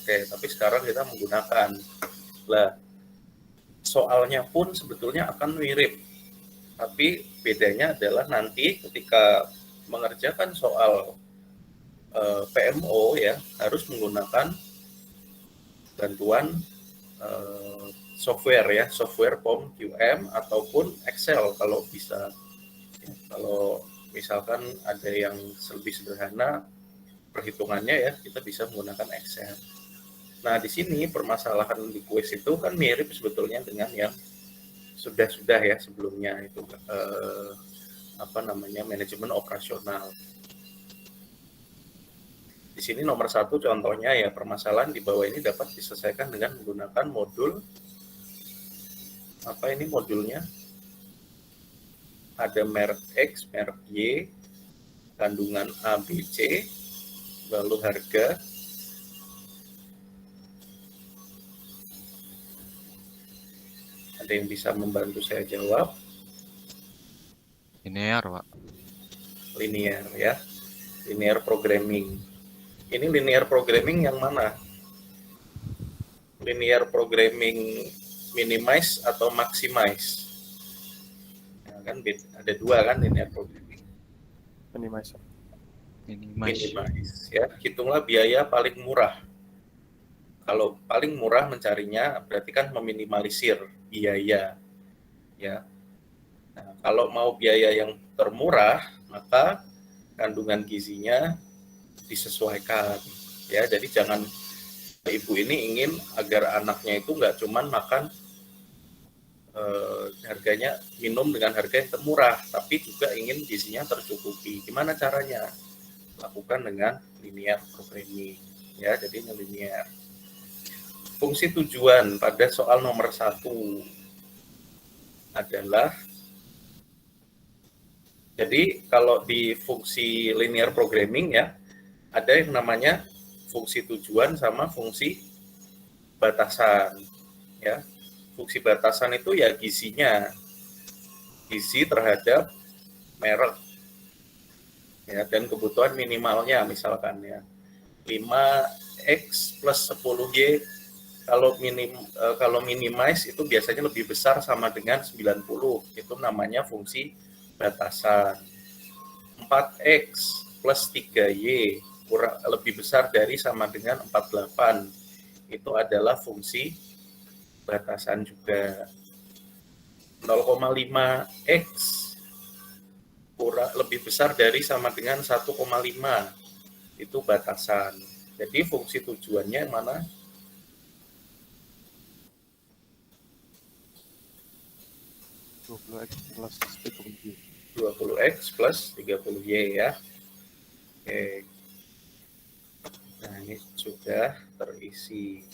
pakai, tapi sekarang kita menggunakan. Lah, soalnya pun sebetulnya akan mirip, tapi bedanya adalah nanti ketika mengerjakan soal PMO ya harus menggunakan bantuan software ya, software POM QM ataupun Excel kalau bisa. Kalau misalkan ada yang lebih sederhana perhitungannya ya, kita bisa menggunakan Excel. Nah, di sini permasalahan di kuis itu kan mirip sebetulnya dengan yang sudah ya sebelumnya itu manajemen operasional. Di sini nomor 1 contohnya ya, permasalahan di bawah ini dapat diselesaikan dengan menggunakan modul modulnya ada merek X, merek Y, kandungan A, B, C, lalu harga. Ada yang bisa membantu saya jawab? Linear, Pak. Linear ya, linear programming. Ini linear programming yang mana? Linear programming minimize atau maximize? Ya, kan ada dua kan linear programming. Minimize. Minimize ya, hitunglah biaya paling murah. Kalau paling murah mencarinya berarti kan meminimalisir biaya ya. Nah, kalau mau biaya yang termurah maka kandungan gizinya disesuaikan ya. Jadi jangan ibu ini ingin agar anaknya itu nggak cuman makan harganya, minum dengan harga yang termurah, tapi juga ingin gizinya tercukupi. Gimana caranya? Lakukan dengan linear programming ya, jadi ini linear. Fungsi tujuan pada soal nomor 1 adalah, jadi kalau di fungsi linear programming ya, ada yang namanya fungsi tujuan sama fungsi batasan ya. Fungsi batasan itu ya gizinya, gizi terhadap merek ya, dan kebutuhan minimalnya misalkan ya 5x plus 10y. Kalau minimize itu biasanya lebih besar sama dengan 90, itu namanya fungsi batasan. 4x plus 3y lebih besar dari sama dengan 48, itu adalah fungsi batasan juga. 0,5x lebih besar dari sama dengan 1,5, itu batasan. Jadi fungsi tujuannya mana? 20x plus 30y. 20x plus 30y ya. Oke. Nah, ini sudah terisi.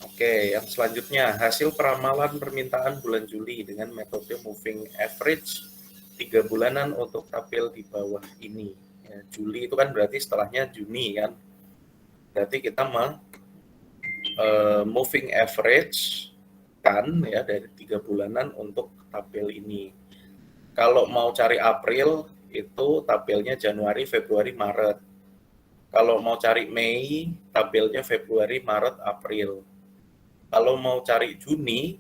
Oke, yang selanjutnya, hasil peramalan permintaan bulan Juli dengan metode moving average 3 bulanan untuk tabel di bawah ini. Ya, Juli itu kan berarti setelahnya Juni kan. Berarti kita moving average kan ya dari 3 bulanan untuk tabel ini. Kalau mau cari April itu tabelnya Januari, Februari, Maret. Kalau mau cari Mei tabelnya Februari, Maret, April. Kalau mau cari Juni,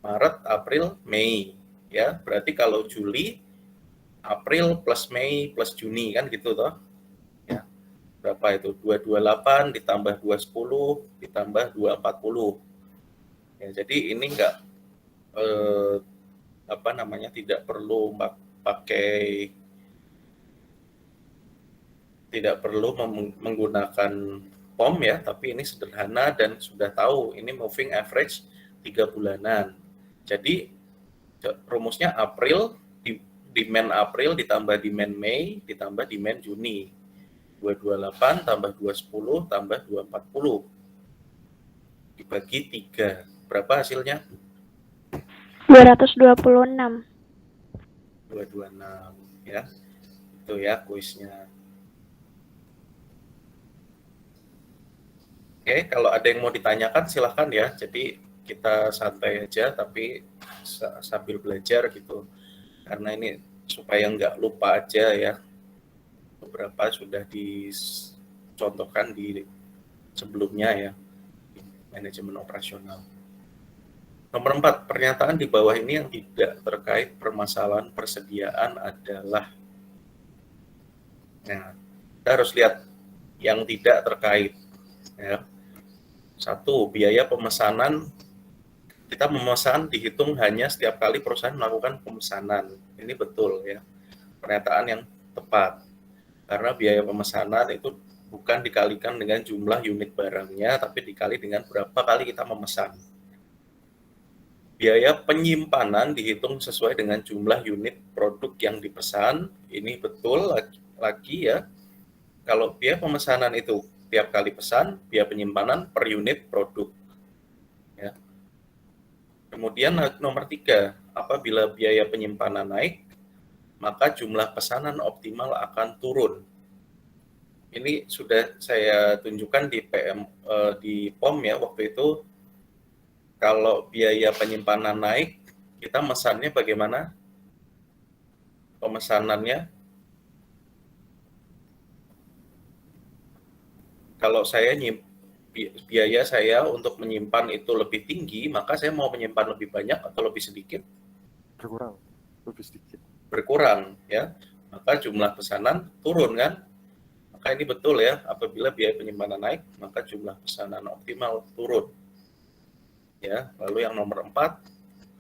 Maret, April, Mei ya. Berarti kalau Juli, April plus Mei plus Juni kan gitu toh. Ya. Berapa itu? 228 ditambah 210 ditambah 240. Ya, jadi ini tidak perlu menggunakan POM ya, tapi ini sederhana dan sudah tahu ini moving average 3 bulanan. Jadi rumusnya April, demand April ditambah demand Mei ditambah demand Juni. 228 tambah 210 tambah 240 dibagi 3. Berapa hasilnya? 226. 226 ya. Itu ya kuisnya. Oke, kalau ada yang mau ditanyakan silahkan ya. Jadi kita santai aja tapi sambil belajar gitu. Karena ini supaya nggak lupa aja ya. beberapa sudah dicontohkan di sebelumnya ya, di manajemen operasional. Nomor 4, pernyataan di bawah ini yang tidak terkait permasalahan persediaan adalah, nah, kita harus lihat yang tidak terkait. Ya. 1, biaya pemesanan, kita memesan dihitung hanya setiap kali perusahaan melakukan pemesanan. Ini betul ya, pernyataan yang tepat. Karena biaya pemesanan itu bukan dikalikan dengan jumlah unit barangnya, tapi dikali dengan berapa kali kita memesan. Biaya penyimpanan dihitung sesuai dengan jumlah unit produk yang dipesan. Ini betul lagi ya. Kalau biaya pemesanan itu tiap kali pesan, biaya penyimpanan per unit produk. Ya. Kemudian nomor 3, apabila biaya penyimpanan naik, maka jumlah pesanan optimal akan turun. Ini sudah saya tunjukkan di POM ya waktu itu. Kalau biaya penyimpanan naik, kita mesannya bagaimana? Pemesanannya, kalau biaya saya untuk menyimpan itu lebih tinggi, maka saya mau menyimpan lebih banyak atau lebih sedikit? Berkurang, lebih sedikit. Berkurang ya, maka jumlah pesanan turun kan? Maka ini betul ya, apabila biaya penyimpanan naik, maka jumlah pesanan optimal turun. Ya, lalu yang nomor 4,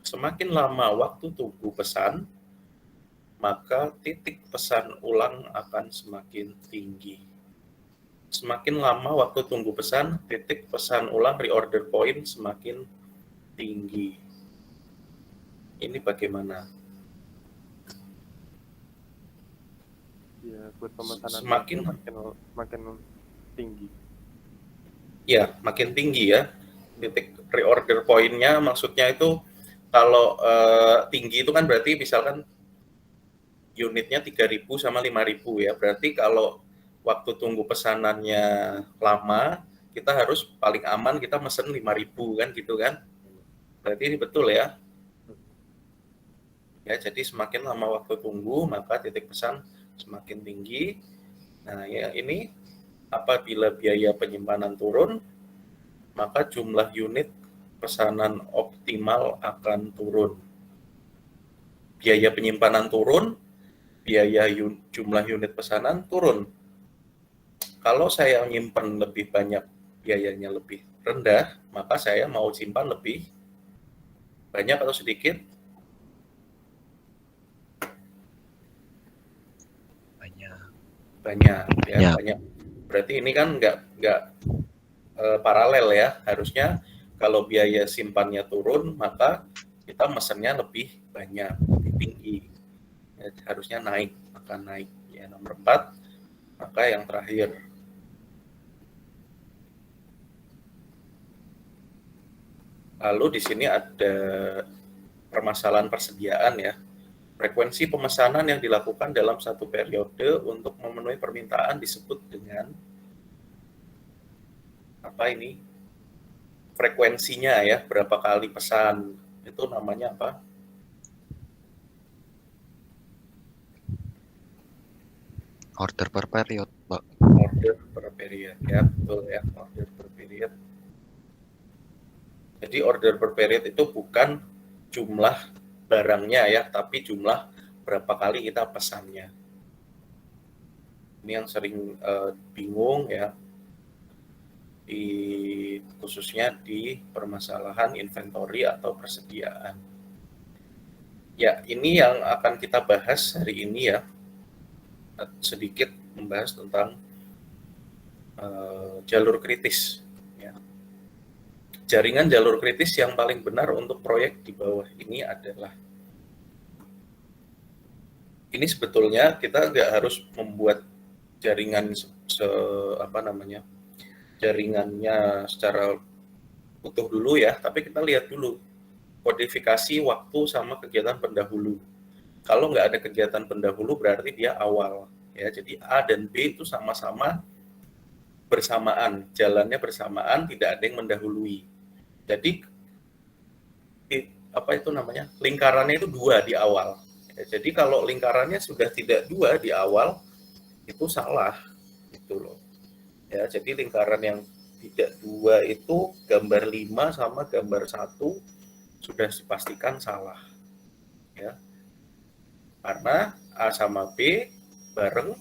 semakin lama waktu tunggu pesan, maka titik pesan ulang akan semakin tinggi. Semakin lama waktu tunggu pesan, titik pesan ulang reorder point semakin tinggi. Ini bagaimana? Ya, buat pemesanan makin tinggi. Ya, makin tinggi ya. Titik reorder point-nya maksudnya itu kalau tinggi itu kan berarti misalkan unitnya 3.000 sama 5.000 ya. Berarti kalau waktu tunggu pesanannya lama, kita harus paling aman kita mesen 5.000 kan gitu kan. Berarti ini betul ya. Ya, jadi semakin lama waktu tunggu, maka titik pesan semakin tinggi. Nah, ya ini apabila biaya penyimpanan turun, maka jumlah unit pesanan optimal akan turun. Biaya penyimpanan turun, biaya jumlah unit pesanan turun. Kalau saya menyimpan lebih banyak, biayanya lebih rendah, maka saya mau simpan lebih banyak atau sedikit? Banyak ya, banyak. Berarti ini kan nggak paralel ya. Harusnya kalau biaya simpannya turun, maka kita mesennya lebih banyak, lebih tinggi. Ya, harusnya naik, akan naik. Ya, nomor 4, maka yang terakhir. Lalu di sini ada permasalahan persediaan ya. Frekuensi pemesanan yang dilakukan dalam satu periode untuk memenuhi permintaan disebut dengan apa ini? Frekuensinya ya, berapa kali pesan. Itu namanya apa? Order per period, Pak. Order per period ya, betul ya, order per period. Jadi order per period itu bukan jumlah barangnya ya, tapi jumlah berapa kali kita pesannya. Ini yang sering bingung ya, khususnya di permasalahan inventory atau persediaan. Ya, ini yang akan kita bahas hari ini ya, sedikit membahas tentang jalur kritis. Ya. Jaringan jalur kritis yang paling benar untuk proyek di bawah ini adalah, ini sebetulnya kita nggak harus membuat jaringan jaringannya secara utuh dulu ya, tapi kita lihat dulu kodifikasi waktu sama kegiatan pendahulu. Kalau nggak ada kegiatan pendahulu berarti dia awal ya. Jadi A dan B itu sama-sama bersamaan, jalannya bersamaan, tidak ada yang mendahului. Jadi lingkarannya itu 2 di awal. Ya, jadi kalau lingkarannya sudah tidak 2 di awal, itu salah gitu loh. Ya, jadi lingkaran yang tidak 2 itu gambar 5 sama gambar 1 sudah dipastikan salah. Ya. Karena A sama B bareng,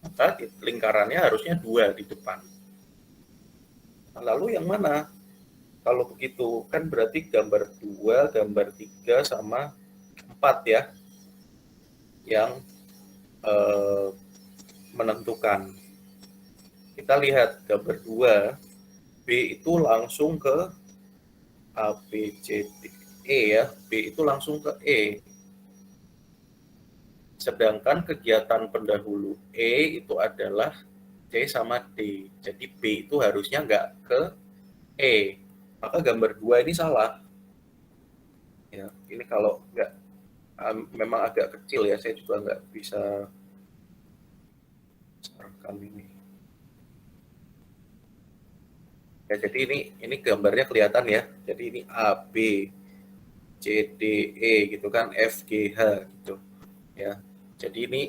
maka lingkarannya harusnya 2 di depan. Nah, lalu yang mana? Kalau begitu kan berarti gambar 2, gambar 3 sama 4 ya yang menentukan. Kita lihat gambar 2, B itu langsung ke A, B, C, D, E ya. B itu langsung ke E. Sedangkan kegiatan pendahulu E itu adalah C sama D. Jadi B itu harusnya nggak ke E. Maka gambar 2 ini salah. Ya, ini kalau nggak memang agak kecil ya, saya juga nggak bisa rekam ini. Ya, jadi ini gambarnya kelihatan ya. Jadi ini A, B, C, D, E gitu kan, F, G, H gitu. Ya. Jadi ini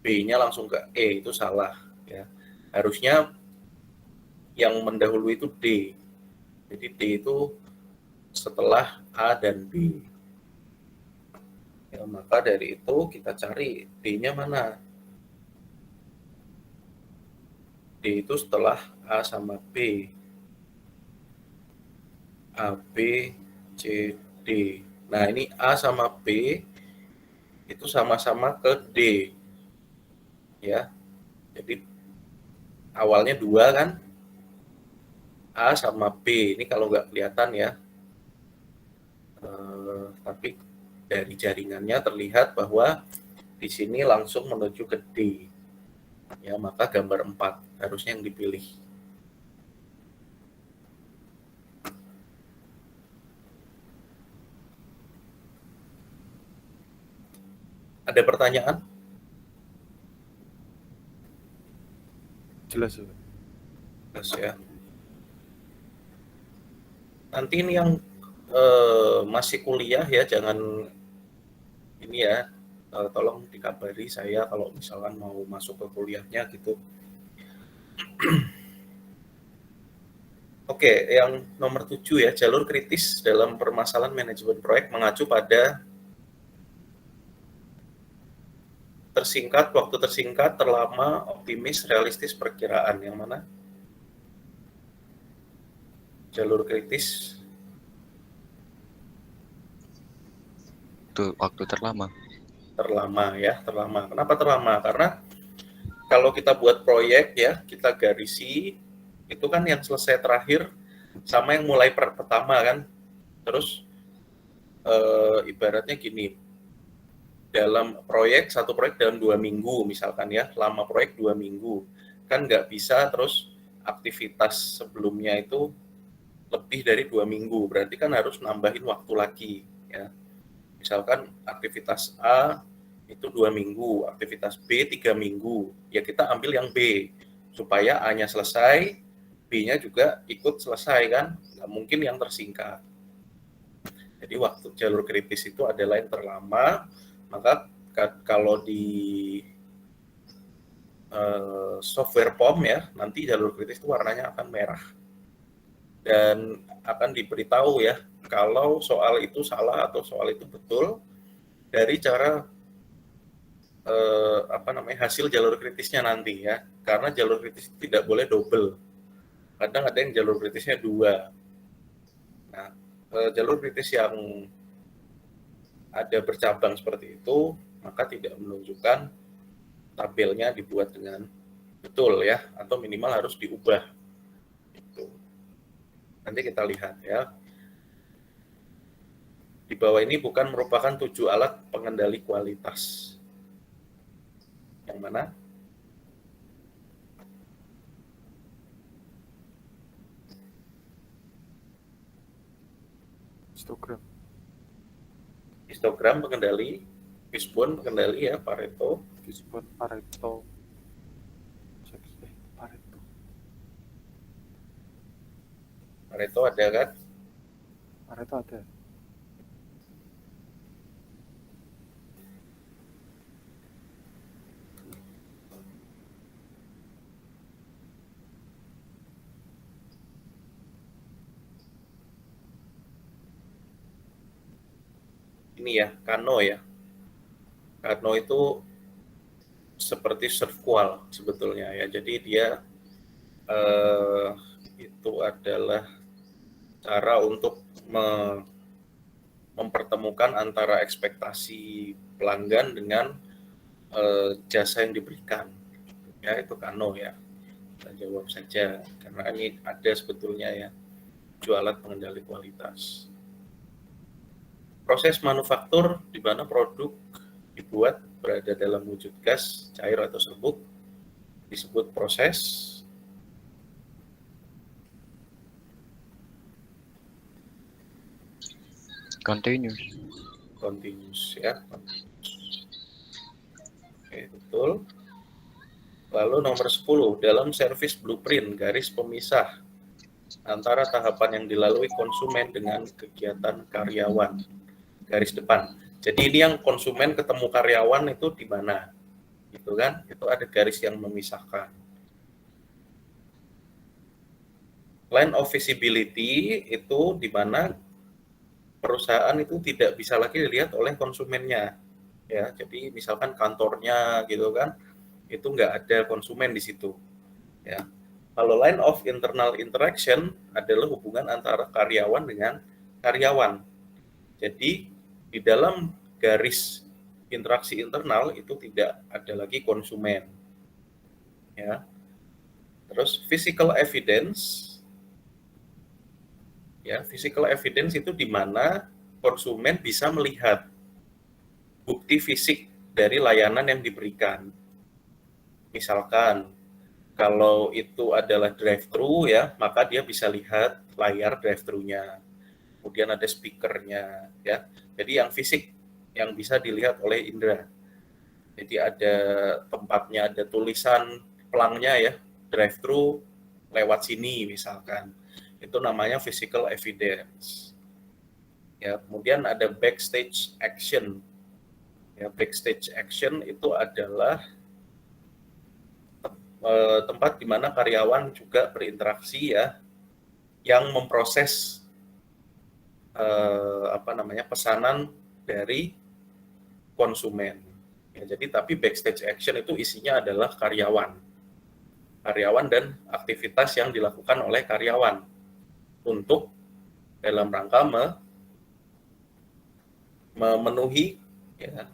B-nya langsung ke E, itu salah ya. Harusnya yang mendahului itu D. Jadi D itu setelah A dan B. Ya, maka dari itu kita cari D-nya mana. D itu setelah A sama B. A, B, C, D. Nah, ini A sama B itu sama-sama ke D. Ya. Jadi awalnya 2 kan. A sama B. Ini kalau nggak kelihatan ya. Tapi dari jaringannya terlihat bahwa di sini langsung menuju ke D. Ya, maka gambar 4 harusnya yang dipilih. Ada pertanyaan? Jelas. Jelas ya. Nanti ini yang masih kuliah ya, jangan ini ya, tolong dikabari saya kalau misalkan mau masuk ke kuliahnya gitu. Oke, yang nomor 7 ya, jalur kritis dalam permasalahan manajemen proyek mengacu pada tersingkat, waktu tersingkat, terlama, optimis, realistis, perkiraan. Yang mana? Jalur kritis. Itu waktu terlama. Terlama ya, terlama. Kenapa terlama? Karena kalau kita buat proyek ya, kita garisi, itu kan yang selesai terakhir sama yang mulai pertama kan. Terus ibaratnya gini, dalam proyek, satu proyek dalam 2 minggu misalkan ya, lama proyek 2 minggu. Kan nggak bisa terus aktivitas sebelumnya itu lebih dari 2 minggu, berarti kan harus nambahin waktu lagi ya. Misalkan aktivitas A itu 2 minggu, aktivitas B 3 minggu, ya kita ambil yang B, supaya A-nya selesai, B-nya juga ikut selesai kan, nggak mungkin yang tersingkat. Jadi waktu jalur kritis itu adalah yang terlama, maka kalau di software POM ya, nanti jalur kritis itu warnanya akan merah. Dan akan diberitahu ya, kalau soal itu salah atau soal itu betul, dari cara hasil jalur kritisnya nanti ya, karena jalur kritis itu tidak boleh double. Kadang ada yang jalur kritisnya 2. Nah, jalur kritis yang ada bercabang seperti itu, maka tidak menunjukkan tabelnya dibuat dengan betul ya, atau minimal harus diubah. Itu. Nanti kita lihat ya. Di bawah ini bukan merupakan 7 alat pengendali kualitas. Yang mana? Histogram pengendali, Fishbone pengendali ya, Pareto. Fishbone, Pareto. Pareto ada kan? Pareto ada. ini ya, Kano ya. Kano itu seperti servqual sebetulnya ya. Jadi dia itu adalah cara untuk mempertemukan antara ekspektasi pelanggan dengan jasa yang diberikan. Ya, itu Kano ya. Kita jawab saja karena ini ada sebetulnya ya, jualan pengendali kualitas. Proses manufaktur di mana produk dibuat berada dalam wujud gas, cair atau serbuk disebut proses continuous ya. Oke, betul. Lalu nomor 10, dalam service blueprint garis pemisah antara tahapan yang dilalui konsumen dengan kegiatan karyawan, garis depan. Jadi ini yang konsumen ketemu karyawan itu di mana? Gitu kan? Itu ada garis yang memisahkan. Line of visibility itu di mana perusahaan itu tidak bisa lagi dilihat oleh konsumennya. Ya, jadi misalkan kantornya gitu kan, itu nggak ada konsumen di situ. Ya. Kalau line of internal interaction adalah hubungan antara karyawan dengan karyawan. Jadi di dalam garis interaksi internal itu tidak ada lagi konsumen. Ya. Terus physical evidence. Ya, physical evidence itu di mana konsumen bisa melihat bukti fisik dari layanan yang diberikan. Misalkan kalau itu adalah drive-thru ya, maka dia bisa lihat layar drive-thru-nya. Kemudian ada speakernya ya. Jadi yang fisik yang bisa dilihat oleh indera. Jadi ada tempatnya, ada tulisan pelangnya ya, drive-thru lewat sini misalkan. Itu namanya physical evidence. Ya, kemudian ada backstage action. Ya, backstage action itu adalah tempat di mana karyawan juga berinteraksi ya, yang memproses pesanan dari konsumen. Ya, jadi tapi backstage action itu isinya adalah karyawan dan aktivitas yang dilakukan oleh karyawan untuk dalam rangka memenuhi ya,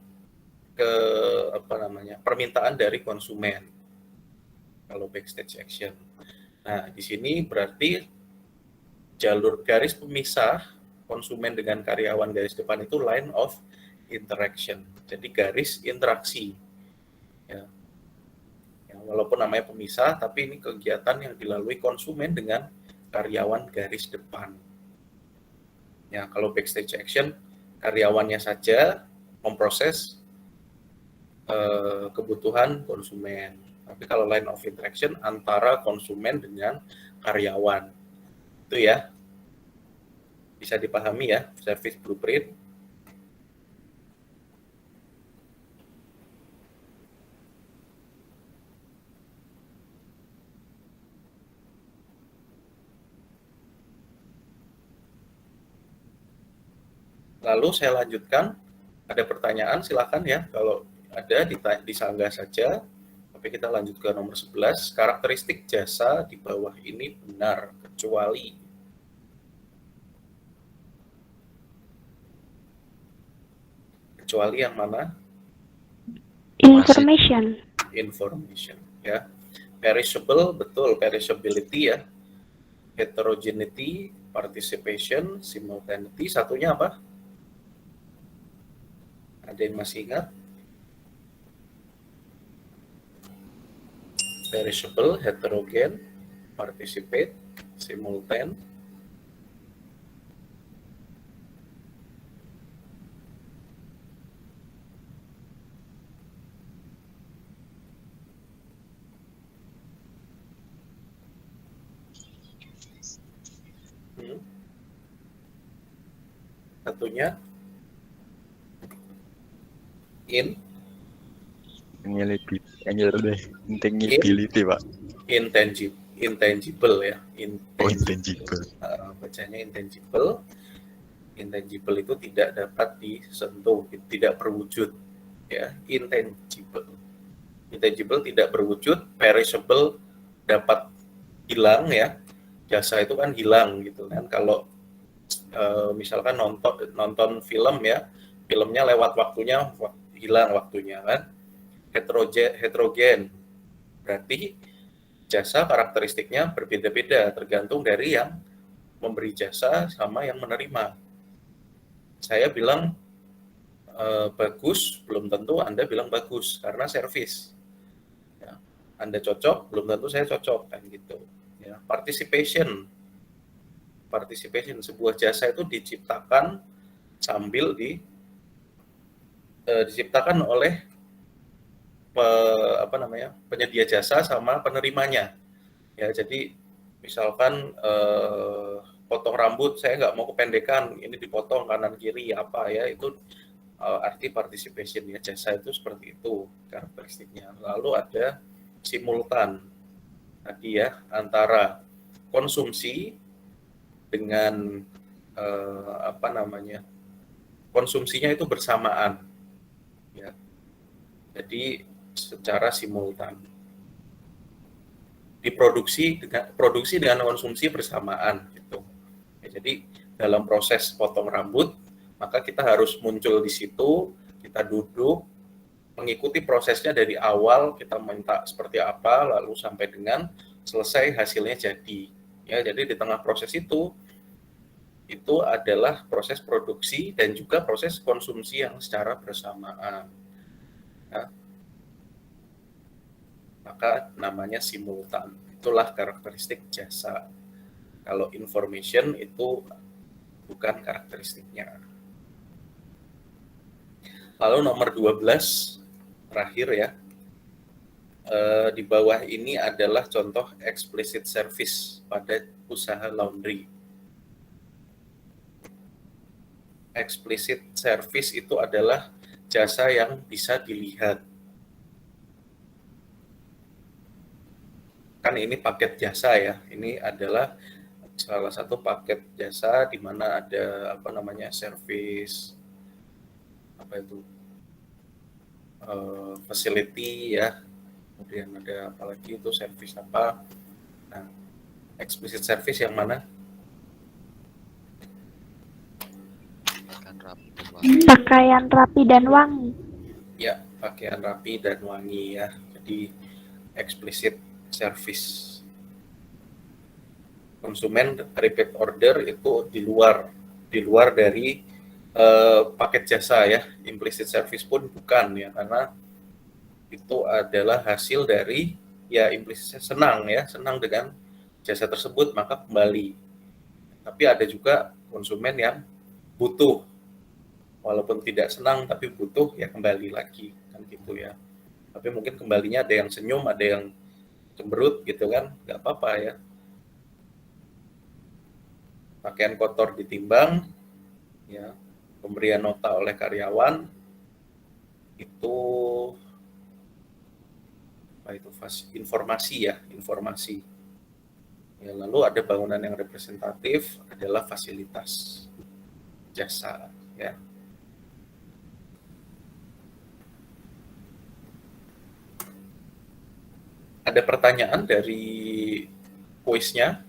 permintaan dari konsumen. Kalau backstage action. Nah, di sini berarti jalur garis pemisah konsumen dengan karyawan garis depan itu line of interaction. Jadi garis interaksi. Ya. Ya, walaupun namanya pemisah, tapi ini kegiatan yang dilalui konsumen dengan karyawan garis depan. Ya, kalau backstage action karyawannya saja memproses kebutuhan konsumen. Tapi kalau line of interaction antara konsumen dengan karyawan. Itu ya. Bisa dipahami ya, service blueprint. Lalu saya lanjutkan. Ada pertanyaan silakan ya. Kalau ada disanggah saja. Tapi kita lanjut ke nomor 11. Karakteristik jasa di bawah ini benar, kecuali yang mana? Information ya. Perishable, betul, perishability ya. Heterogeneity, participation, simultaneity. Satunya apa? Ada yang masih ingat? Perishable, heterogen, participate, simultan. Satunya intangibility, Pak. Intangible ya. Intangible. Bacanya intangible. Intangible itu tidak dapat disentuh, tidak berwujud, ya. Intangible tidak berwujud, perishable dapat hilang, ya. Jasa itu kan hilang gitu kan. Kalau misalkan nonton film, ya, filmnya lewat waktunya, hilang waktunya kan. Heterogen berarti jasa karakteristiknya berbeda-beda tergantung dari yang memberi jasa sama yang menerima. Saya bilang bagus, belum tentu Anda bilang bagus karena servis. Ya. Anda cocok, belum tentu saya cocok kan gitu. Ya. Participation, sebuah jasa itu diciptakan sambil diciptakan oleh penyedia jasa sama penerimanya. Ya, jadi misalkan potong rambut, saya nggak mau kependekan, ini dipotong kanan kiri apa ya, itu arti participation, ya. Jasa itu seperti itu karakteristiknya. Lalu ada simultan tadi, ya, antara konsumsi dengan konsumsinya itu bersamaan, ya. Jadi secara simultan produksi dengan konsumsi bersamaan gitu. Ya, jadi dalam proses potong rambut, maka kita harus muncul di situ, kita duduk, mengikuti prosesnya dari awal, kita minta seperti apa, lalu sampai dengan selesai hasilnya jadi. Ya, jadi di tengah proses itu adalah proses produksi dan juga proses konsumsi yang secara bersamaan. Ya. Maka namanya simultan. Itulah karakteristik jasa. Kalau information itu bukan karakteristiknya. Lalu nomor 12, terakhir, ya. Di bawah ini adalah contoh explicit service pada usaha laundry. Explicit service itu adalah jasa yang bisa dilihat. Kan ini paket jasa, ya. Ini adalah salah satu paket jasa di mana ada service, facility, ya. Kemudian ada apalagi itu service apa. Nah, explicit service yang mana? Pakaian rapi dan wangi. Ya, pakaian rapi dan wangi, ya. Jadi explicit service. Konsumen repeat order itu di luar dari paket jasa, ya. Implicit service pun bukan, ya, karena itu adalah hasil dari, ya, implicit senang dengan jasa tersebut maka kembali. Tapi ada juga konsumen yang butuh, walaupun tidak senang tapi butuh, ya, kembali lagi kan gitu, ya. Tapi mungkin kembalinya ada yang senyum, ada yang cemberut gitu kan, nggak apa-apa, ya. Pakaian kotor ditimbang, ya, pemberian nota oleh karyawan itu informasi, ya, informasi. Ya, lalu ada bangunan yang representatif adalah fasilitas jasa, ya. Ada pertanyaan dari kuisnya?